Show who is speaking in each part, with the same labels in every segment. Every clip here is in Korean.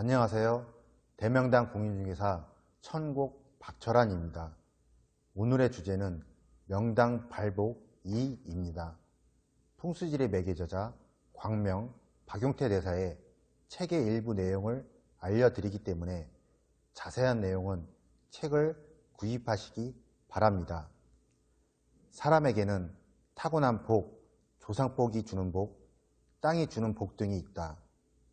Speaker 1: 안녕하세요. 대명당 공인중개사 천곡 박철환입니다. 오늘의 주제는 명당 발복 2입니다. 풍수지리 매개저자 광명 박용태 대사의 책의 일부 내용을 알려드리기 때문에 자세한 내용은 책을 구입하시기 바랍니다. 사람에게는 타고난 복, 조상복이 주는 복, 땅이 주는 복 등이 있다.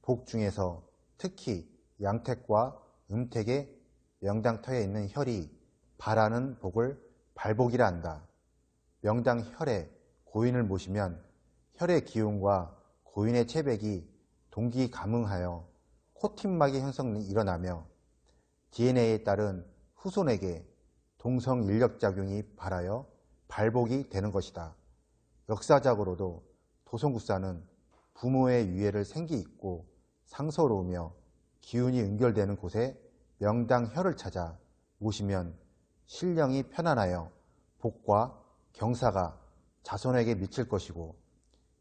Speaker 1: 복 중에서 특히 양택과 음택의 명당터에 있는 혈이 바라는 복을 발복이라 한다. 명당 혈에 고인을 모시면 혈의 기운과 고인의 체백이 동기감응하여 코팅막이 형성이 일어나며 DNA에 따른 후손에게 동성인력작용이 발하여 발복이 되는 것이다. 역사적으로도 도성국사는 부모의 유해를 생기있고 상서로우며 기운이 응결되는 곳에 명당혈을 찾아 모시면 신령이 편안하여 복과 경사가 자손에게 미칠 것이고,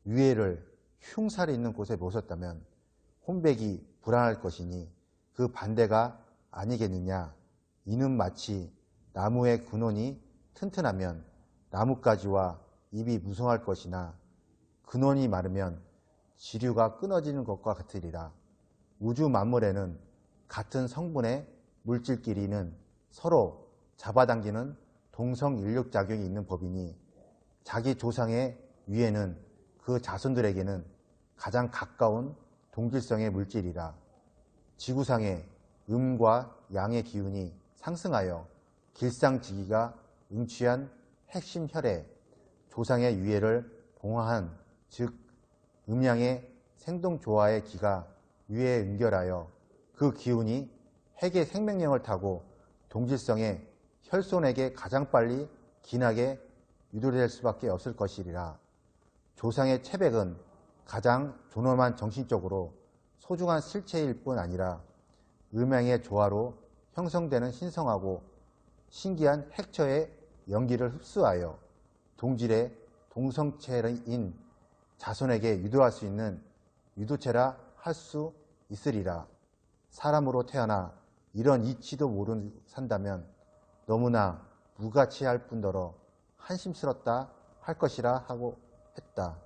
Speaker 1: 유해를 흉살이 있는 곳에 모셨다면 혼백이 불안할 것이니 그 반대가 아니겠느냐. 이는 마치 나무의 근원이 튼튼하면 나뭇가지와 잎이 무성할 것이나 근원이 마르면 지류가 끊어지는 것과 같으리라. 우주 만물에는 같은 성분의 물질끼리는 서로 잡아당기는 동성인력작용이 있는 법이니 자기 조상의 위에는 그 자손들에게는 가장 가까운 동질성의 물질이라. 지구상의 음과 양의 기운이 상승하여 길상지기가 응취한 핵심 혈에 조상의 위해를 봉화한, 즉 음양의 생동조화의 기가 위에 응결하여 그 기운이 핵의 생명력을 타고 동질성의 혈손에게 가장 빨리 기나게 유도될 수밖에 없을 것이리라. 조상의 체백은 가장 존엄한 정신적으로 소중한 실체일 뿐 아니라 음양의 조화로 형성되는 신성하고 신기한 핵처의 연기를 흡수하여 동질의 동성체인 자손에게 유도할 수 있는 유도체라 할 수 있으리라. 사람으로 태어나 이런 이치도 모르고 산다면 너무나 무가치할 뿐더러 한심스럽다 할 것이라 하고 했다.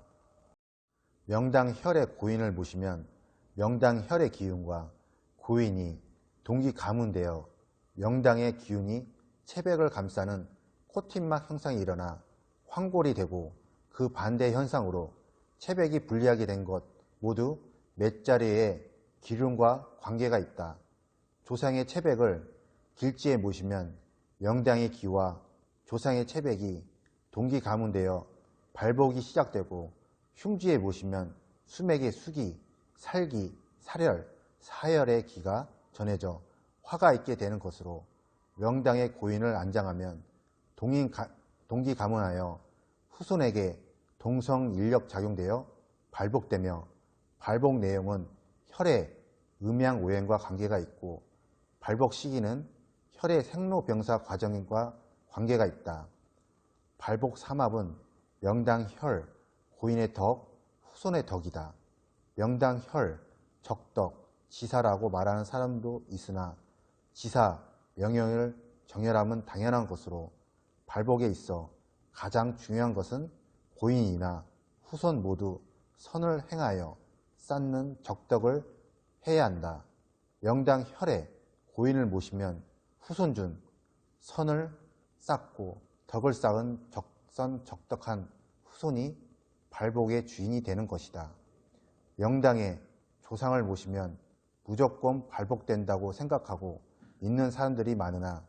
Speaker 1: 명당혈의 고인을 모시면 명당혈의 기운과 고인이 동기가문되어 명당의 기운이 체백을 감싸는 코팅막 형상이 일어나 황골이 되고, 그 반대 현상으로 체백이 분리하게 된 것 모두 몇 자리의 기운과 관계가 있다. 조상의 체백을 길지에 모시면 명당의 기와 조상의 체백이 동기가문되어 발복이 시작되고, 흉지에 모시면 수맥의 수기, 살기, 사렬, 사열의 기가 전해져 화가 있게 되는 것으로 명당의 고인을 안장하면 동기가문하여 후손에게 동성인력 작용되어 발복되며, 발복 내용은 혈의 음양오행과 관계가 있고 발복 시기는 혈의 생로병사 과정과 관계가 있다. 발복 삼합은 명당혈, 고인의 덕, 후손의 덕이다. 명당혈, 적덕, 지사라고 말하는 사람도 있으나 지사, 명령을 정열함은 당연한 것으로 발복에 있어 가장 중요한 것은 고인이나 후손 모두 선을 행하여 쌓는 적덕을 해야 한다. 명당혈에 고인을 모시면 후손중 선을 쌓고 덕을 쌓은 적덕한 후손이 발복의 주인이 되는 것이다. 명당에 조상을 모시면 무조건 발복된다고 생각하고 있는 사람들이 많으나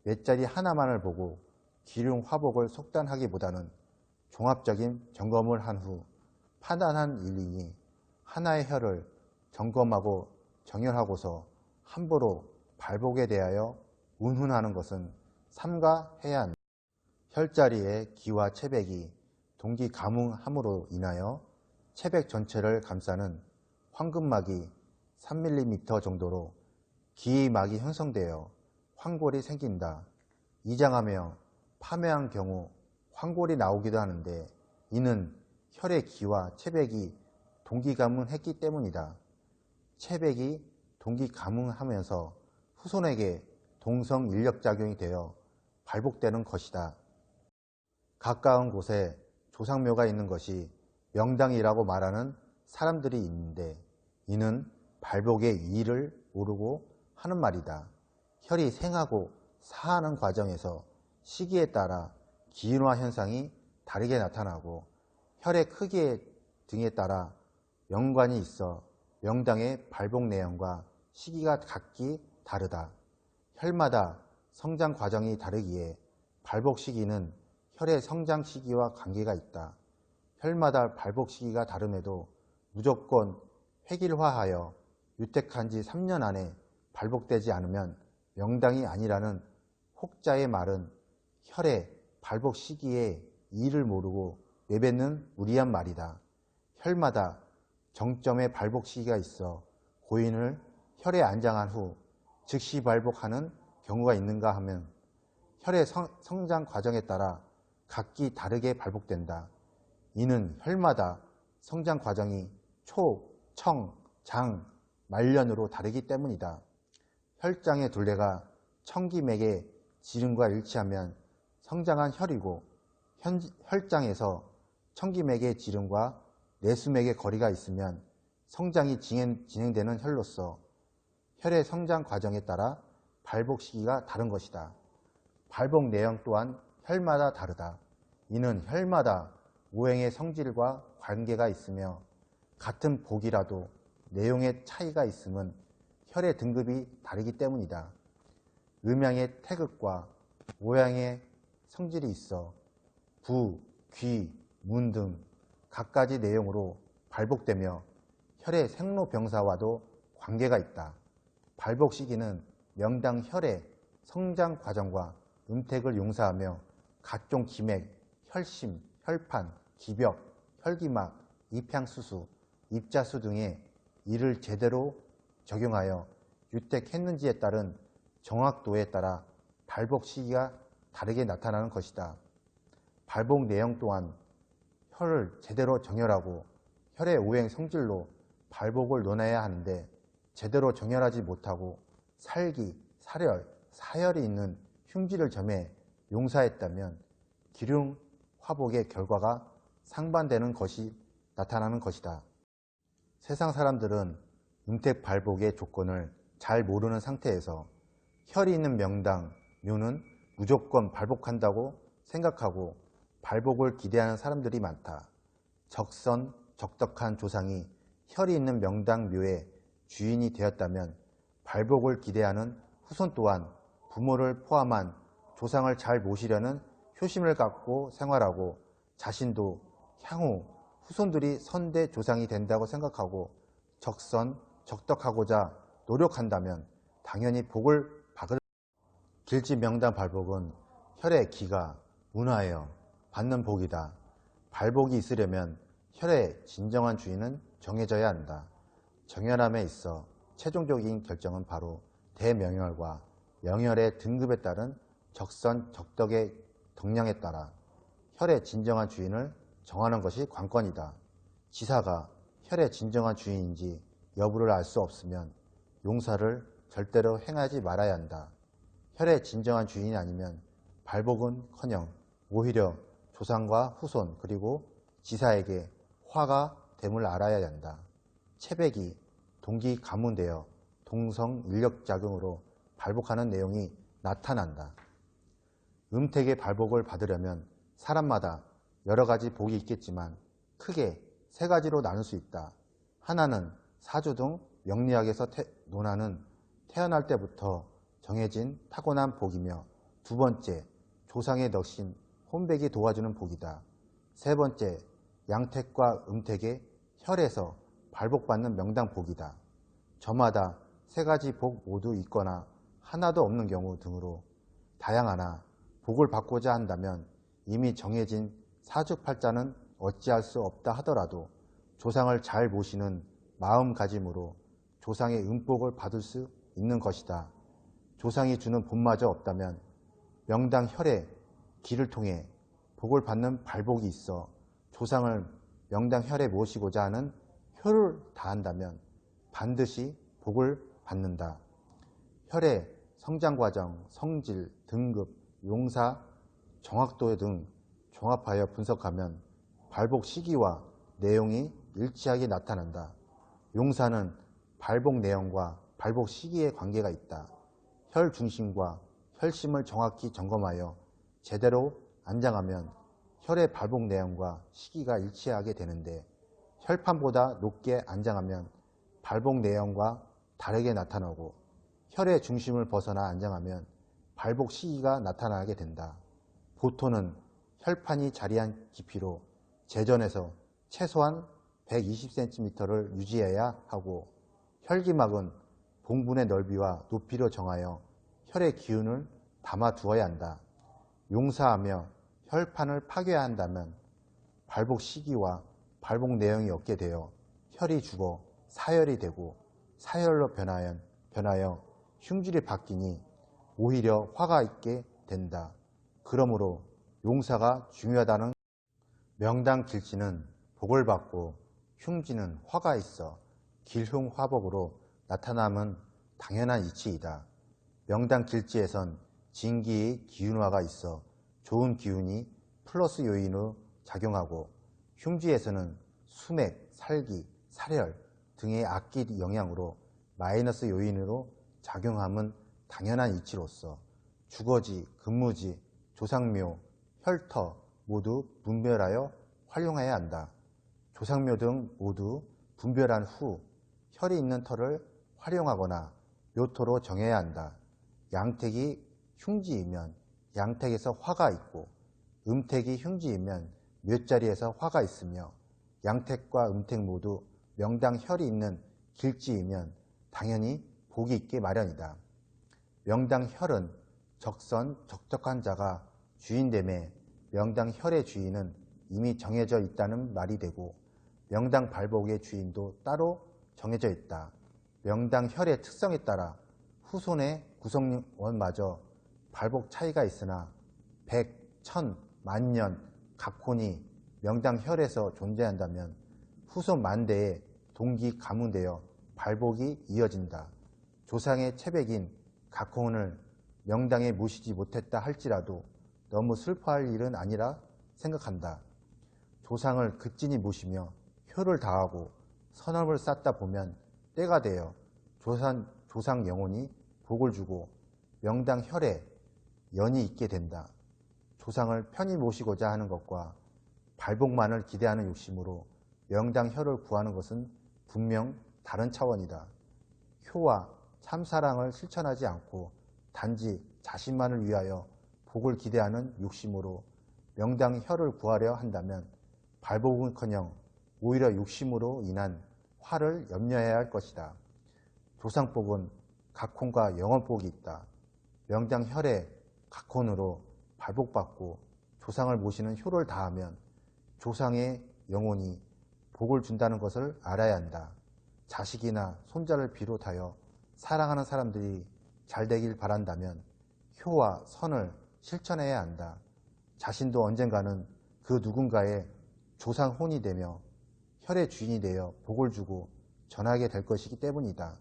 Speaker 1: 몇 자리 하나만을 보고 기륭 화복을 속단하기보다는 종합적인 점검을 한 후 판단한 일이니 하나의 혈을 점검하고 정열하고서 함부로 발복에 대하여 운운하는 것은 삼가해야 한다. 혈자리의 기와 체백이 동기가뭉함으로 인하여 체백 전체를 감싸는 황금막이 3mm 정도로 기막이 형성되어 황골이 생긴다. 이장하며 파매한 경우 황골이 나오기도 하는데 이는 혈의 기와 체백이 동기가문했기 때문이다. 체백이 동기 가문하면서 후손에게 동성 인력작용이 되어 발복되는 것이다. 가까운 곳에 조상묘가 있는 것이 명당이라고 말하는 사람들이 있는데 이는 발복의 이의를 모르고 하는 말이다. 혈이 생하고 사하는 과정에서 시기에 따라 기인화 현상이 다르게 나타나고 혈의 크기 등에 따라 연관이 있어 명당의 발복 내용과 시기가 각기 다르다. 혈마다 성장 과정이 다르기에 발복 시기는 혈의 성장 시기와 관계가 있다. 혈마다 발복 시기가 다름에도 무조건 획일화하여 유택한 지 3년 안에 발복되지 않으면 명당이 아니라는 혹자의 말은 혈의 발복 시기에 이의를 모르고 내뱉는 무리한 말이다. 혈마다 정점의 발복 시기가 있어 고인을 혈에 안장한 후 즉시 발복하는 경우가 있는가 하면 혈의 성장 과정에 따라 각기 다르게 발복된다. 이는 혈마다 성장 과정이 초, 청, 장, 말년으로 다르기 때문이다. 혈장의 둘레가 청기맥의 지름과 일치하면 성장한 혈이고 혈장에서 청기맥의 지름과 내수맥의 거리가 있으면 성장이 진행되는 혈로서 혈의 성장 과정에 따라 발복 시기가 다른 것이다. 발복 내용 또한 혈마다 다르다. 이는 혈마다 오행의 성질과 관계가 있으며 같은 복이라도 내용의 차이가 있음은 혈의 등급이 다르기 때문이다. 음양의 태극과 오양의 성질이 있어 부, 귀, 문 등 갖가지 내용으로 발복되며 혈의 생로병사와도 관계가 있다. 발복 시기는 명당 혈의 성장 과정과 음택을 용사하며 각종 기맥, 혈심, 혈판, 기벽, 혈기막, 입향수수, 입자수 등의 이를 제대로 적용하여 유택했는지에 따른 정확도에 따라 발복 시기가 다르게 나타나는 것이다. 발복 내용 또한 혈을 제대로 정혈하고 혈의 오행 성질로 발복을 논해야 하는데 제대로 정혈하지 못하고 살기, 사렬, 사혈이 있는 흉지를 점해 용사했다면 기륭 화복의 결과가 상반되는 것이 나타나는 것이다. 세상 사람들은 음택 발복의 조건을 잘 모르는 상태에서 혈이 있는 명당, 묘는 무조건 발복한다고 생각하고 발복을 기대하는 사람들이 많다. 적선, 적덕한 조상이 혈이 있는 명당, 묘의 주인이 되었다면 발복을 기대하는 후손 또한 부모를 포함한 조상을 잘 모시려는 효심을 갖고 생활하고 자신도 향후 후손들이 선대 조상이 된다고 생각하고 적선, 적덕하고자 노력한다면 당연히 복을 받을. 길지 명당 발복은 혈의 기가 운하여 받는 복이다. 발복이 있으려면 혈의 진정한 주인은 정해져야 한다. 정혈함에 있어 최종적인 결정은 바로 대명혈과 명혈의 등급에 따른 적선, 적덕의 덕량에 따라 혈의 진정한 주인을 정하는 것이 관건이다. 지사가 혈의 진정한 주인인지 여부를 알 수 없으면 용사를 절대로 행하지 말아야 한다. 혈의 진정한 주인이 아니면 발복은커녕 오히려 조상과 후손 그리고 지사에게 화가 됨을 알아야 한다. 체백이 동기 가문되어 동성 인력작용으로 발복하는 내용이 나타난다. 음택의 발복을 받으려면 사람마다 여러 가지 복이 있겠지만 크게 세 가지로 나눌 수 있다. 하나는 사주 등 명리학에서 논하는 태어날 때부터 정해진 타고난 복이며 두 번째, 조상의 넋인 혼백이 도와주는 복이다. 세 번째, 양택과 음택의 혈에서 발복받는 명당 복이다. 저마다 세 가지 복 모두 있거나 하나도 없는 경우 등으로 다양하나 복을 받고자 한다면 이미 정해진 사주팔자는 어찌할 수 없다 하더라도 조상을 잘 모시는 마음가짐으로 조상의 음복을 받을 수 있는 것이다. 조상이 주는 복마저 없다면 명당 혈의 길을 통해 복을 받는 발복이 있어 조상을 명당 혈에 모시고자 하는 효를 다한다면 반드시 복을 받는다. 혈의 성장과정, 성질, 등급, 용사, 정확도 등 종합하여 분석하면 발복 시기와 내용이 일치하게 나타난다. 용사는 발복 내용과 발복 시기에 관계가 있다. 혈 중심과 혈심을 정확히 점검하여 제대로 안장하면 혈의 발복 내용과 시기가 일치하게 되는데, 혈판보다 높게 안장하면 발복 내용과 다르게 나타나고, 혈의 중심을 벗어나 안장하면 발복 시기가 나타나게 된다. 보토는 혈판이 자리한 깊이로 제전에서 최소한 120cm를 유지해야 하고, 혈기막은 봉분의 넓이와 높이로 정하여 혈의 기운을 담아 두어야 한다. 용사하며 혈판을 파괴해야 한다면 발복 시기와 발복 내용이 없게 되어 혈이 죽어 사혈이 되고, 사혈로 변하여 흉질이 바뀌니 오히려 화가 있게 된다. 그러므로 용사가 중요하다는 명당 길지는 복을 받고 흉지는 화가 있어 길흉화복으로 나타남은 당연한 이치이다. 명당 길지에선 진기의 기운화가 있어 좋은 기운이 플러스 요인으로 작용하고, 흉지에서는 수맥, 살기, 살혈 등의 악기 영향으로 마이너스 요인으로 작용함은 당연한 이치로서 주거지, 근무지, 조상묘, 혈터 모두 분별하여 활용해야 한다. 조상묘 등 모두 분별한 후 혈이 있는 터를 활용하거나 묘토로 정해야 한다. 양택이 흉지이면 양택에서 화가 있고, 음택이 흉지이면 묘자리에서 화가 있으며, 양택과 음택 모두 명당 혈이 있는 길지이면 당연히 복이 있게 마련이다. 명당 혈은 적선, 적적한 자가 주인됨에 명당 혈의 주인은 이미 정해져 있다는 말이 되고, 명당 발복의 주인도 따로 정해져 있다. 명당 혈의 특성에 따라 후손의 구성원마저 발복 차이가 있으나 100, 1000, 만년, 각혼이 명당 혈에서 존재한다면 후손 만대에 동기 가문되어 발복이 이어진다. 조상의 체백인 각혼을 명당에 모시지 못했다 할지라도 너무 슬퍼할 일은 아니라 생각한다. 조상을 극진히 모시며 효를 다하고 선업을 쌓다 보면 때가 되어 조상 영혼이 복을 주고 명당 혈에 연이 있게 된다. 조상을 편히 모시고자 하는 것과 발복만을 기대하는 욕심으로 명당 혈을 구하는 것은 분명 다른 차원이다. 효와 참사랑을 실천하지 않고 단지 자신만을 위하여 복을 기대하는 욕심으로 명당 혈을 구하려 한다면 발복은커녕 오히려 욕심으로 인한 화를 염려해야 할 것이다. 조상복은 각혼과 영원복이 있다. 명당 혈의 각혼으로 발복받고 조상을 모시는 효를 다하면 조상의 영혼이 복을 준다는 것을 알아야 한다. 자식이나 손자를 비롯하여 사랑하는 사람들이 잘 되길 바란다면 효와 선을 실천해야 한다. 자신도 언젠가는 그 누군가의 조상혼이 되며 혈의 주인이 되어 복을 주고 전하게 될 것이기 때문이다.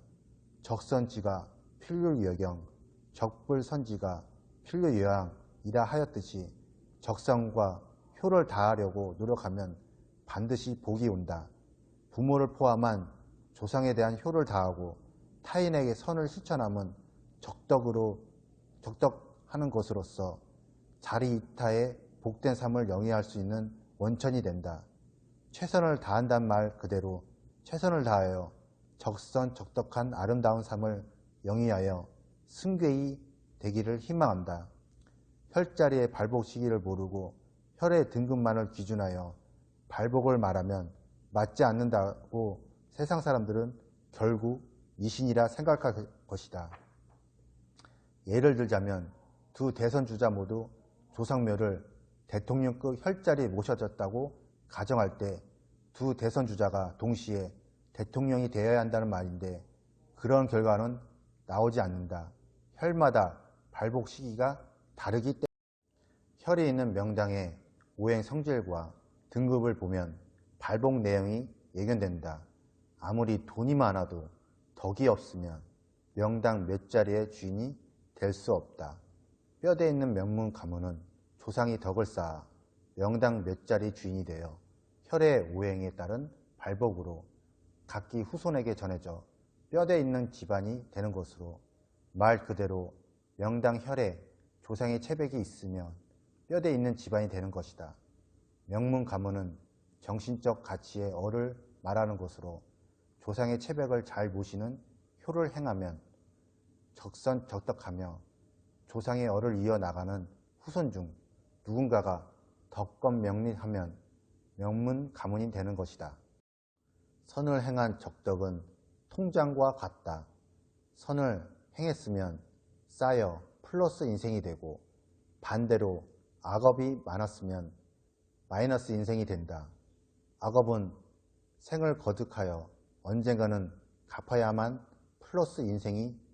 Speaker 1: 적선지가 필률여경, 적불선지가 필률여양이라 하였듯이 적성과 효를 다하려고 노력하면 반드시 복이 온다. 부모를 포함한 조상에 대한 효를 다하고 타인에게 선을 실천함은 적덕하는 것으로서 자리이타의 복된 삶을 영위할 수 있는 원천이 된다. 최선을 다한다는 말 그대로 최선을 다하여 적선적덕한 아름다운 삶을 영위하여 승괴이 되기를 희망한다. 혈자리의 발복 시기를 모르고 혈의 등급만을 기준하여 발복을 말하면 맞지 않는다고 세상 사람들은 결국 미신이라 생각할 것이다. 예를 들자면 두 대선 주자 모두 조상묘를 대통령급 혈자리에 모셔졌다고 가정할 때 두 대선 주자가 동시에 대통령이 되어야 한다는 말인데, 그런 결과는 나오지 않는다. 혈마다 발복 시기가 다르기 때문에 혈이 있는 명당의 오행 성질과 등급을 보면 발복 내용이 예견된다. 아무리 돈이 많아도 덕이 없으면 명당 몇 자리의 주인이 될 수 없다. 뼈대 있는 명문 가문은 조상이 덕을 쌓아 명당 몇 자리 주인이 되어 혈의 오행에 따른 발복으로 각기 후손에게 전해져 뼈대 있는 집안이 되는 것으로, 말 그대로 명당 혈에 조상의 체백이 있으면 뼈대 있는 집안이 되는 것이다. 명문 가문은 정신적 가치의 어를 말하는 것으로, 조상의 체백을 잘 모시는 효를 행하면 적선적덕하며 조상의 어를 이어나가는 후손 중 누군가가 덕건명리하면 명문 가문이 되는 것이다. 선을 행한 적덕은 통장과 같다. 선을 행했으면 쌓여 플러스 인생이 되고, 반대로 악업이 많았으면 마이너스 인생이 된다. 악업은 생을 거듭하여 언젠가는 갚아야만 플러스 인생이